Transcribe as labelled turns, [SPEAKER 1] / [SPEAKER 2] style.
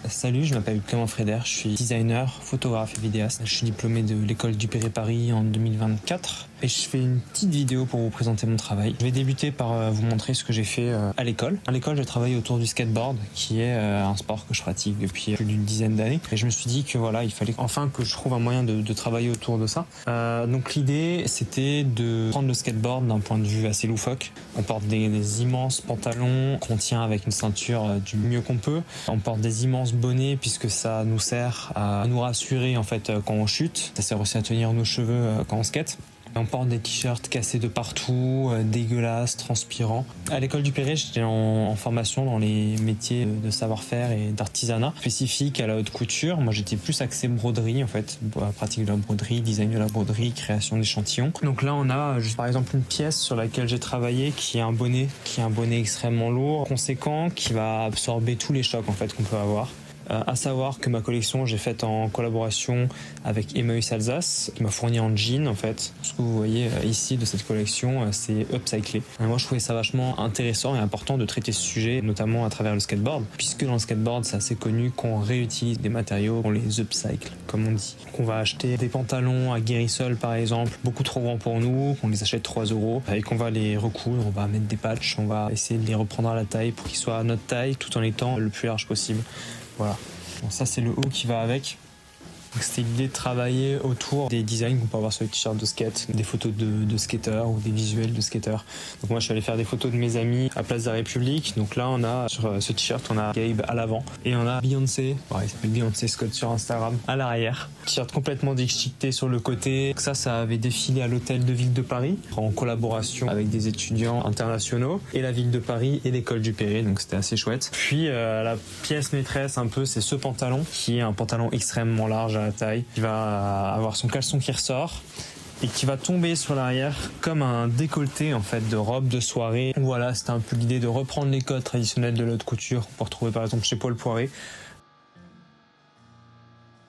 [SPEAKER 1] Salut, je m'appelle Clément Frédère, je suis designer, photographe et vidéaste. Je suis diplômé de l'école du Paris en 2024 et je fais une petite vidéo pour vous présenter mon travail. Je vais débuter par vous montrer ce que j'ai fait à l'école. À l'école, j'ai travaillé autour du skateboard, qui est un sport que je pratique depuis plus d'une dizaine d'années. Et je me suis dit que voilà, il fallait enfin que je trouve un moyen de travailler autour de ça. Donc l'idée, c'était de prendre le skateboard d'un point de vue assez loufoque. On porte des immenses pantalons qu'on tient avec une ceinture du mieux qu'on peut. On porte des immenses bonnets puisque ça nous sert à nous rassurer en fait quand on chute. Ça sert aussi à tenir nos cheveux quand on skate. On porte des t-shirts cassés de partout, dégueulasses, transpirants. À l'école du Perret, j'étais en formation dans les métiers de savoir-faire et d'artisanat spécifiques à la haute couture. Moi, j'étais plus axé broderie, en fait, pratique de la broderie, design de la broderie, création d'échantillons. Donc là, on a par exemple une pièce sur laquelle j'ai travaillé qui est un bonnet extrêmement lourd, conséquent, qui va absorber tous les chocs en fait qu'on peut avoir. À savoir que ma collection, j'ai faite en collaboration avec Emmaüs Alsace, qui m'a fourni en jean en fait. Ce que vous voyez ici de cette collection, c'est upcyclé. Et moi, je trouvais ça vachement intéressant et important de traiter ce sujet, notamment à travers le skateboard, puisque dans le skateboard, c'est assez connu qu'on réutilise des matériaux, qu'on les upcycle, comme on dit. Qu'on va acheter des pantalons à Guérissol, par exemple, beaucoup trop grands pour nous, qu'on les achète 3 € et qu'on va les recoudre, on va mettre des patchs, on va essayer de les reprendre à la taille pour qu'ils soient à notre taille, tout en étant le plus large possible. Voilà. Bon, ça c'est le haut qui va avec. C'était l'idée de travailler autour des designs qu'on peut avoir sur les t-shirts de skate, des photos de skateurs ou des visuels de skateurs. Donc moi je suis allé faire des photos de mes amis à Place de la République. Donc là on a sur ce t-shirt on a Gabe à l'avant et on a Beyoncé, il s'appelle Beyoncé Scott sur Instagram, à l'arrière. T-shirt complètement déchiqueté sur le côté. Ça avait défilé à l'hôtel de ville de Paris en collaboration avec des étudiants internationaux et la ville de Paris et l'école du Perret. Donc c'était assez chouette. Puis la pièce maîtresse un peu c'est ce pantalon qui est un pantalon extrêmement large à la taille, qui va avoir son caleçon qui ressort et qui va tomber sur l'arrière comme un décolleté en fait de robe de soirée. Voilà, c'était un peu l'idée de reprendre les codes traditionnels de l'haute couture qu'on peut retrouver par exemple chez Paul Poiret,